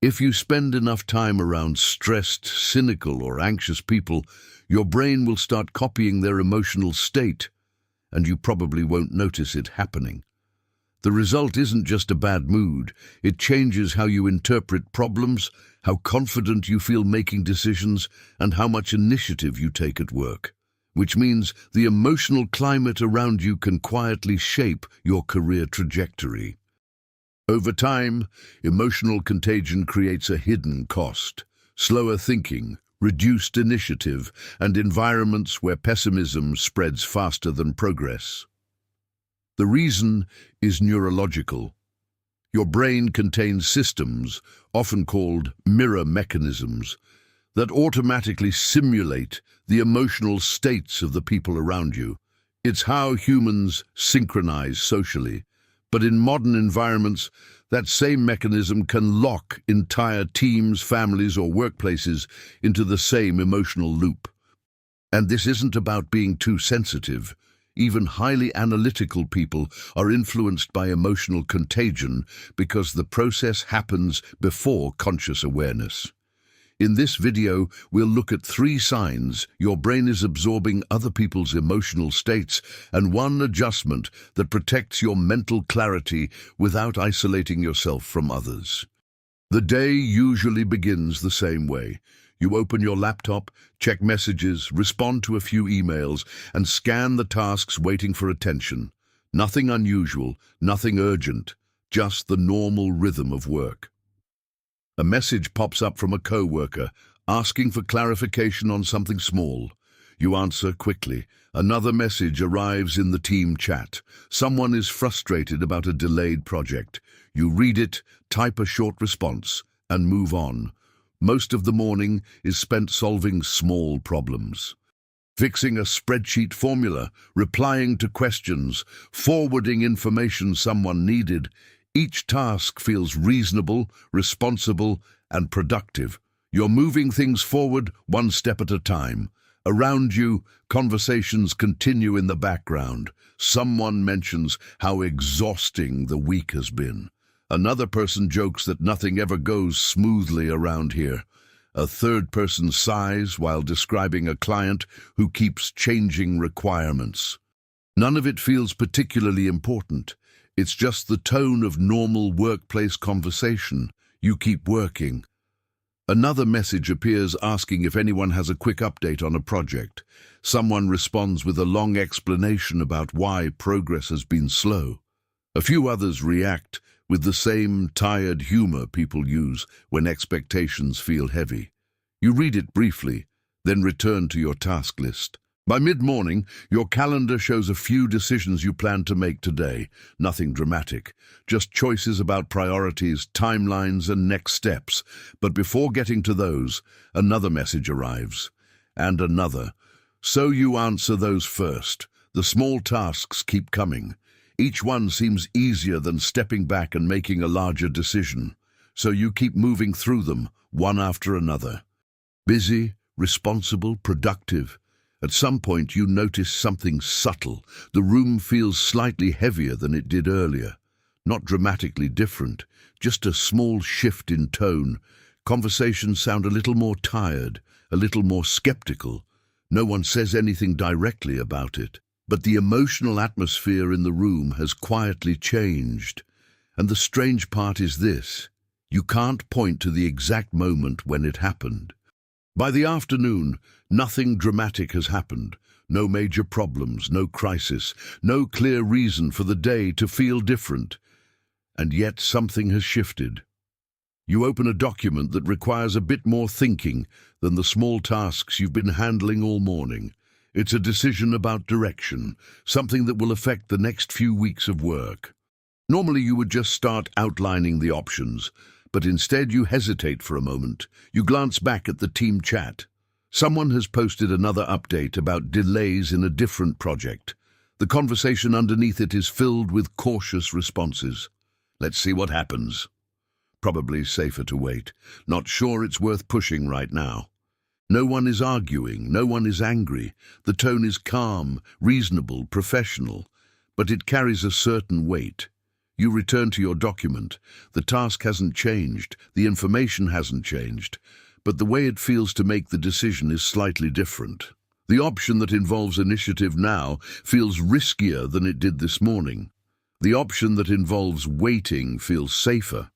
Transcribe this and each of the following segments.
If you spend enough time around stressed, cynical, or anxious people, your brain will start copying their emotional state, and you probably won't notice it happening. The result isn't just a bad mood, it changes how you interpret problems, how confident you feel making decisions, and how much initiative you take at work. Which means the emotional climate around you can quietly shape your career trajectory. Over time, emotional contagion creates a hidden cost: slower thinking, reduced initiative, and environments where pessimism spreads faster than progress. The reason is neurological. Your brain contains systems, often called mirror mechanisms, that automatically simulate the emotional states of the people around you. It's how humans synchronize socially. But in modern environments, that same mechanism can lock entire teams, families, or workplaces into the same emotional loop. And this isn't about being too sensitive. Even highly analytical people are influenced by emotional contagion because the process happens before conscious awareness. In this video, we'll look at 3 signs your brain is absorbing other people's emotional states and 1 adjustment that protects your mental clarity without isolating yourself from others. The day usually begins the same way. You open your laptop, check messages, respond to a few emails, and scan the tasks waiting for attention. Nothing unusual, nothing urgent, just the normal rhythm of work. A message pops up from a coworker, asking for clarification on something small. You answer quickly. Another message arrives in the team chat. Someone is frustrated about a delayed project. You read it, type a short response, and move on. Most of the morning is spent solving small problems. Fixing a spreadsheet formula, replying to questions, forwarding information someone needed. Each task feels reasonable, responsible, and productive. You're moving things forward 1 step at a time. Around you, conversations continue in the background. Someone mentions how exhausting the week has been. Another person jokes that nothing ever goes smoothly around here. A third person sighs while describing a client who keeps changing requirements. None of it feels particularly important. It's just the tone of normal workplace conversation. You keep working. Another message appears asking if anyone has a quick update on a project. Someone responds with a long explanation about why progress has been slow. A few others react with the same tired humor people use when expectations feel heavy. You read it briefly, then return to your task list. By mid-morning, your calendar shows a few decisions you plan to make today. Nothing dramatic, just choices about priorities, timelines, and next steps. But before getting to those, another message arrives. And another. So you answer those first. The small tasks keep coming. Each one seems easier than stepping back and making a larger decision. So you keep moving through them, one after another. Busy, responsible, productive. At some point you notice something subtle. The room feels slightly heavier than it did earlier. Not dramatically different, just a small shift in tone. Conversations sound a little more tired, a little more skeptical. No one says anything directly about it. But the emotional atmosphere in the room has quietly changed. And the strange part is this: you can't point to the exact moment when it happened. By the afternoon, nothing dramatic has happened. No major problems, no crisis, no clear reason for the day to feel different. And yet something has shifted. You open a document that requires a bit more thinking than the small tasks you've been handling all morning. It's a decision about direction, something that will affect the next few weeks of work. Normally you would just start outlining the options, but instead you hesitate for a moment. You glance back at the team chat. Someone has posted another update about delays in a different project. The conversation underneath it is filled with cautious responses. Let's see what happens. Probably safer to wait. Not sure it's worth pushing right now. No one is arguing, no one is angry. The tone is calm, reasonable, professional, but it carries a certain weight. You return to your document. The task hasn't changed, the information hasn't changed, but the way it feels to make the decision is slightly different. The option that involves initiative now feels riskier than it did this morning. The option that involves waiting feels safer.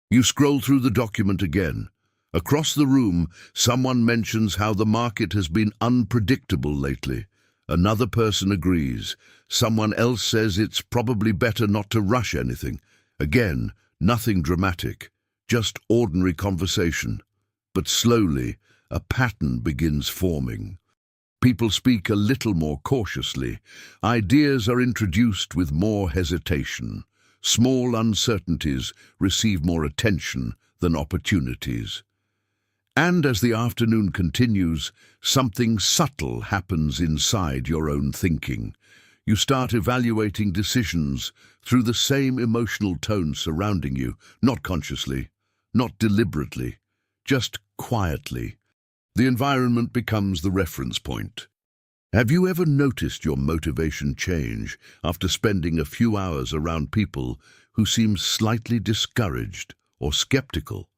You scroll through the document again. Across the room, someone mentions how the market has been unpredictable lately. Another person agrees. Someone else says it's probably better not to rush anything. Again, nothing dramatic, just ordinary conversation. But slowly, a pattern begins forming. People speak a little more cautiously. Ideas are introduced with more hesitation. Small uncertainties receive more attention than opportunities. And as the afternoon continues, something subtle happens inside your own thinking. You start evaluating decisions through the same emotional tone surrounding you, not consciously, not deliberately, just quietly. The environment becomes the reference point. Have you ever noticed your motivation change after spending a few hours around people who seem slightly discouraged or skeptical?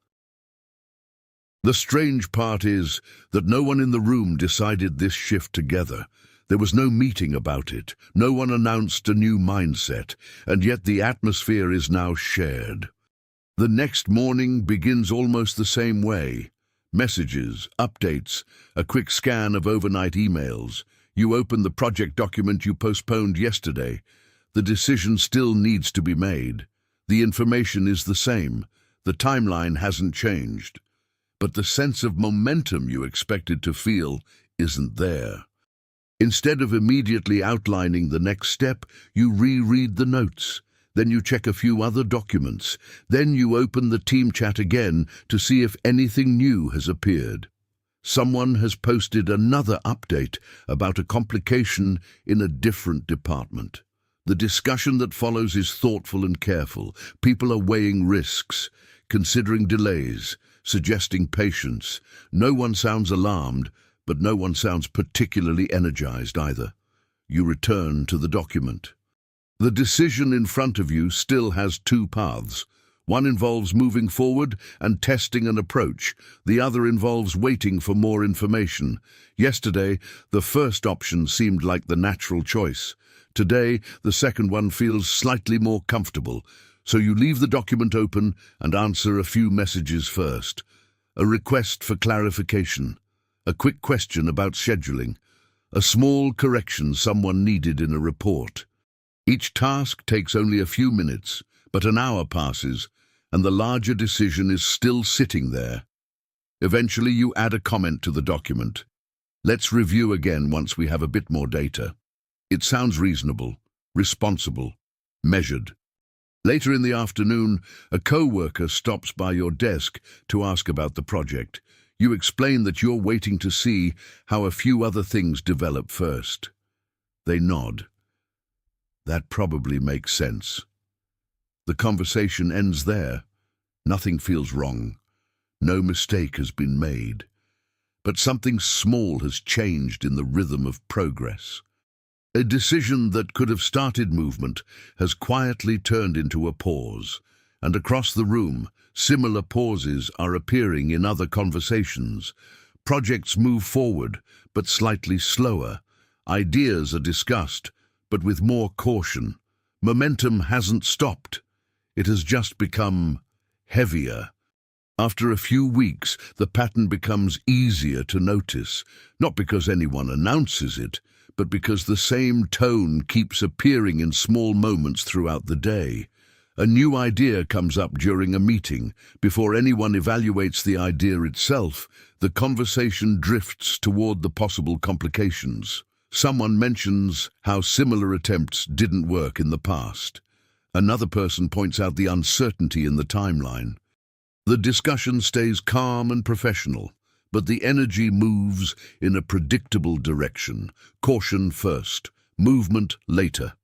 The strange part is that no one in the room decided this shift together. There was no meeting about it. No one announced a new mindset, and yet the atmosphere is now shared. The next morning begins almost the same way. Messages, updates, a quick scan of overnight emails. You open the project document you postponed yesterday. The decision still needs to be made. The information is the same. The timeline hasn't changed. But the sense of momentum you expected to feel isn't there. Instead of immediately outlining the next step, you reread the notes. Then you check a few other documents. Then you open the team chat again to see if anything new has appeared. Someone has posted another update about a complication in a different department. The discussion that follows is thoughtful and careful. People are weighing risks, considering delays, suggesting patience. No one sounds alarmed, but no one sounds particularly energized either. You return to the document. The decision in front of you still has two paths. One involves moving forward and testing an approach. The other involves waiting for more information. Yesterday, the first option seemed like the natural choice. Today, the second one feels slightly more comfortable. So you leave the document open and answer a few messages first. A request for clarification, a quick question about scheduling, a small correction someone needed in a report. Each task takes only a few minutes, but an hour passes, and the larger decision is still sitting there. Eventually you add a comment to the document. Let's review again once we have a bit more data. It sounds reasonable, responsible, measured. Later in the afternoon, a co-worker stops by your desk to ask about the project. You explain that you're waiting to see how a few other things develop first. They nod. That probably makes sense. The conversation ends there. Nothing feels wrong. No mistake has been made. But something small has changed in the rhythm of progress. A decision that could have started movement has quietly turned into a pause, and across the room, similar pauses are appearing in other conversations. Projects move forward, but slightly slower. Ideas are discussed, but with more caution. Momentum hasn't stopped. It has just become heavier. After a few weeks, the pattern becomes easier to notice, not because anyone announces it, but because the same tone keeps appearing in small moments throughout the day. A new idea comes up during a meeting. Before anyone evaluates the idea itself, the conversation drifts toward the possible complications. Someone mentions how similar attempts didn't work in the past. Another person points out the uncertainty in the timeline. The discussion stays calm and professional, but the energy moves in a predictable direction. Caution first, movement later.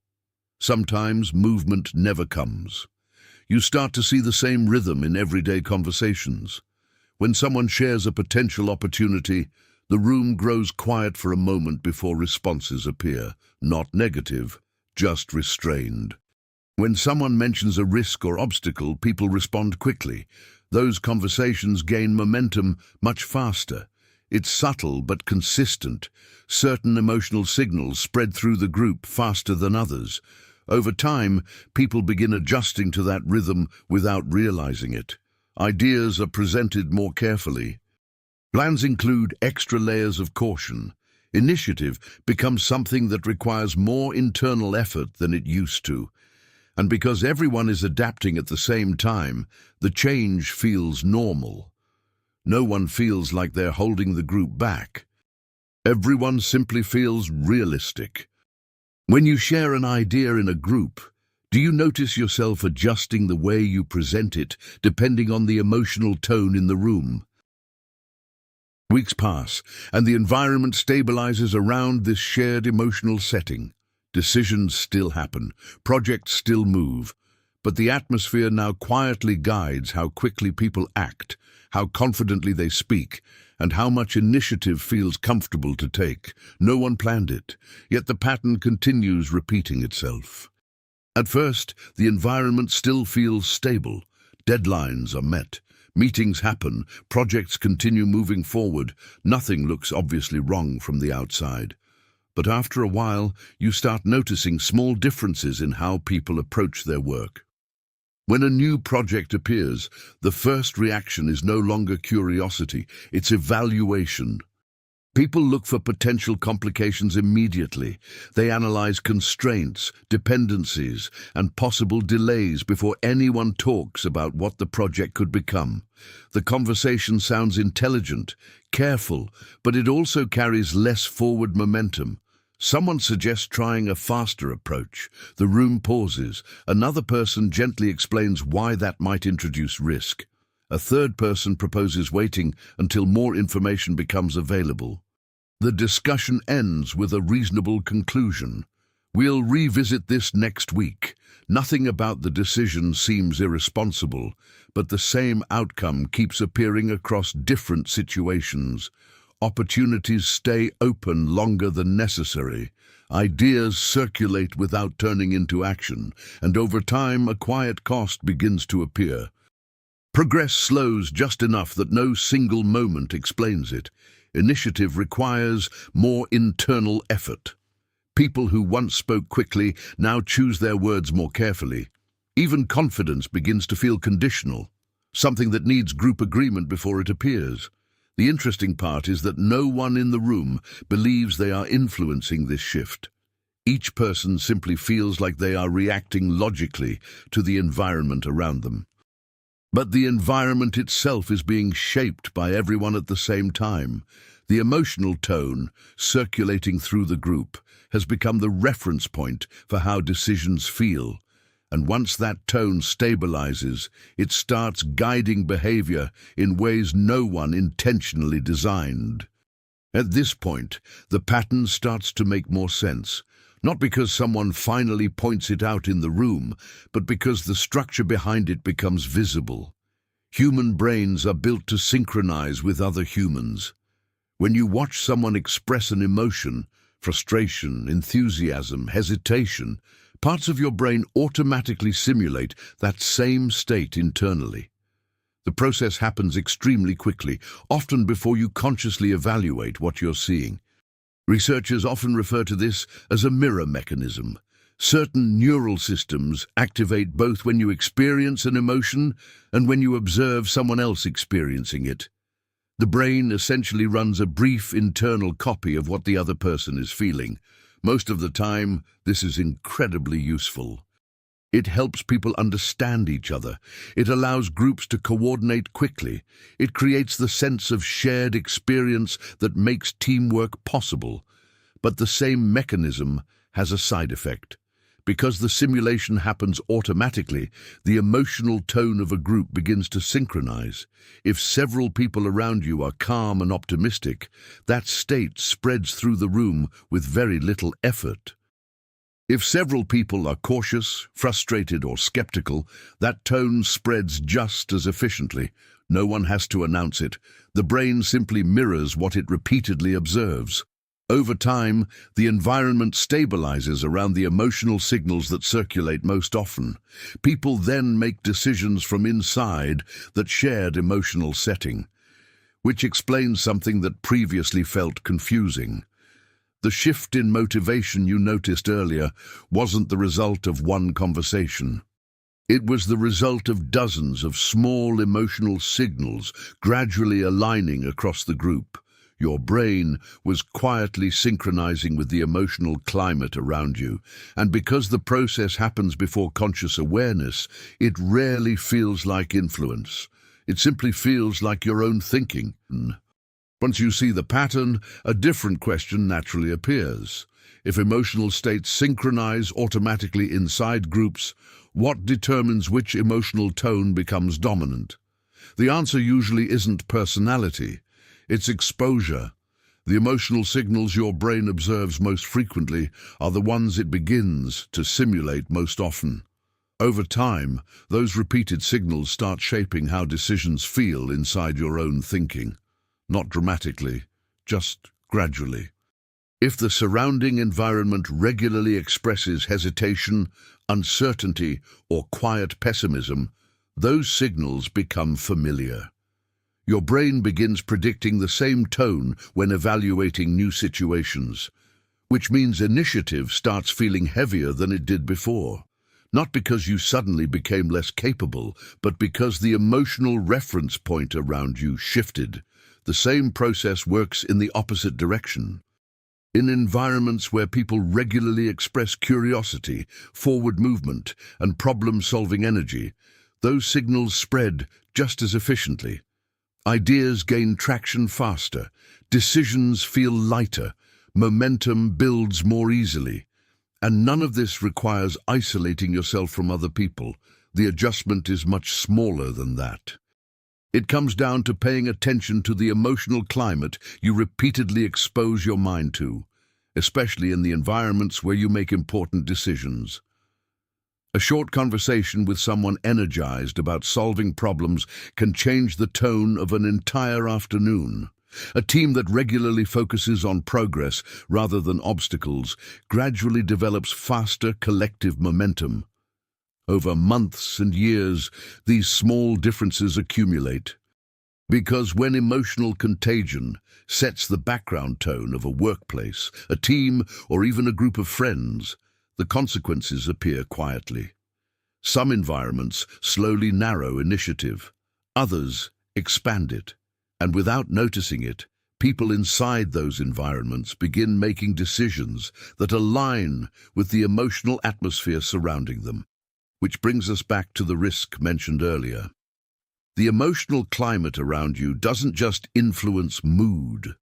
Sometimes movement never comes. You start to see the same rhythm in everyday conversations. When someone shares a potential opportunity, the room grows quiet for a moment before responses appear. Not negative, just restrained. When someone mentions a risk or obstacle, people respond quickly. Those conversations gain momentum much faster. It's subtle but consistent. Certain emotional signals spread through the group faster than others. Over time, people begin adjusting to that rhythm without realizing it. Ideas are presented more carefully. Plans include extra layers of caution. Initiative becomes something that requires more internal effort than it used to. And because everyone is adapting at the same time, the change feels normal. No one feels like they're holding the group back. Everyone simply feels realistic. When you share an idea in a group, do you notice yourself adjusting the way you present it, depending on the emotional tone in the room? Weeks pass, and the environment stabilizes around this shared emotional setting. Decisions still happen, projects still move, but the atmosphere now quietly guides how quickly people act, how confidently they speak, and how much initiative feels comfortable to take. No one planned it, yet the pattern continues repeating itself. At first, the environment still feels stable. Deadlines are met, meetings happen, projects continue moving forward. Nothing looks obviously wrong from the outside. But after a while, you start noticing small differences in how people approach their work. When a new project appears, the first reaction is no longer curiosity, it's evaluation. People look for potential complications immediately. They analyze constraints, dependencies, and possible delays before anyone talks about what the project could become. The conversation sounds intelligent, careful, but it also carries less forward momentum. Someone suggests trying a faster approach. The room pauses. Another person gently explains why that might introduce risk. A third person proposes waiting until more information becomes available. The discussion ends with a reasonable conclusion. We'll revisit this next week. Nothing about the decision seems irresponsible, but the same outcome keeps appearing across different situations. Opportunities stay open longer than necessary. Ideas circulate without turning into action, and over time a quiet cost begins to appear. Progress slows just enough that no single moment explains it. Initiative requires more internal effort. People who once spoke quickly now choose their words more carefully. Even confidence begins to feel conditional, something that needs group agreement before it appears. The interesting part is that no one in the room believes they are influencing this shift. Each person simply feels like they are reacting logically to the environment around them. But the environment itself is being shaped by everyone at the same time. The emotional tone circulating through the group has become the reference point for how decisions feel. And once that tone stabilizes, it starts guiding behavior in ways no one intentionally designed. At this point, the pattern starts to make more sense. Not because someone finally points it out in the room, but because the structure behind it becomes visible. Human brains are built to synchronize with other humans. When you watch someone express an emotion, frustration, enthusiasm, hesitation, parts of your brain automatically simulate that same state internally. The process happens extremely quickly, often before you consciously evaluate what you're seeing. Researchers often refer to this as a mirror mechanism. Certain neural systems activate both when you experience an emotion and when you observe someone else experiencing it. The brain essentially runs a brief internal copy of what the other person is feeling. Most of the time, this is incredibly useful. It helps people understand each other. It allows groups to coordinate quickly. It creates the sense of shared experience that makes teamwork possible. But the same mechanism has a side effect. Because the simulation happens automatically, the emotional tone of a group begins to synchronize. If several people around you are calm and optimistic, that state spreads through the room with very little effort. If several people are cautious, frustrated, or skeptical, that tone spreads just as efficiently. No one has to announce it. The brain simply mirrors what it repeatedly observes. Over time, the environment stabilizes around the emotional signals that circulate most often. People then make decisions from inside that shared emotional setting, which explains something that previously felt confusing. The shift in motivation you noticed earlier wasn't the result of one conversation. It was the result of dozens of small emotional signals gradually aligning across the group. Your brain was quietly synchronizing with the emotional climate around you, and because the process happens before conscious awareness, it rarely feels like influence. It simply feels like your own thinking. Once you see the pattern, a different question naturally appears. If emotional states synchronize automatically inside groups, what determines which emotional tone becomes dominant? The answer usually isn't personality. It's exposure. The emotional signals your brain observes most frequently are the ones it begins to simulate most often. Over time, those repeated signals start shaping how decisions feel inside your own thinking. Not dramatically, just gradually. If the surrounding environment regularly expresses hesitation, uncertainty, or quiet pessimism, those signals become familiar. Your brain begins predicting the same tone when evaluating new situations, which means initiative starts feeling heavier than it did before. Not because you suddenly became less capable, but because the emotional reference point around you shifted. The same process works in the opposite direction. In environments where people regularly express curiosity, forward movement, and problem-solving energy, those signals spread just as efficiently. Ideas gain traction faster, decisions feel lighter, momentum builds more easily. And none of this requires isolating yourself from other people. The adjustment is much smaller than that. It comes down to paying attention to the emotional climate you repeatedly expose your mind to, especially in the environments where you make important decisions. A short conversation with someone energized about solving problems can change the tone of an entire afternoon. A team that regularly focuses on progress rather than obstacles gradually develops faster collective momentum. Over months and years, these small differences accumulate. Because when emotional contagion sets the background tone of a workplace, a team, or even a group of friends, the consequences appear quietly. Some environments slowly narrow initiative, others expand it. And without noticing it, people inside those environments begin making decisions that align with the emotional atmosphere surrounding them. Which brings us back to the risk mentioned earlier. The emotional climate around you doesn't just influence mood.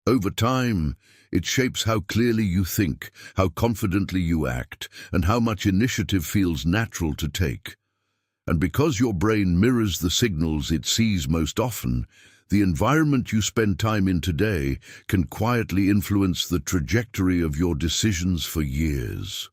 Over time, it shapes how clearly you think, how confidently you act, and how much initiative feels natural to take. And because your brain mirrors the signals it sees most often, the environment you spend time in today can quietly influence the trajectory of your decisions for years.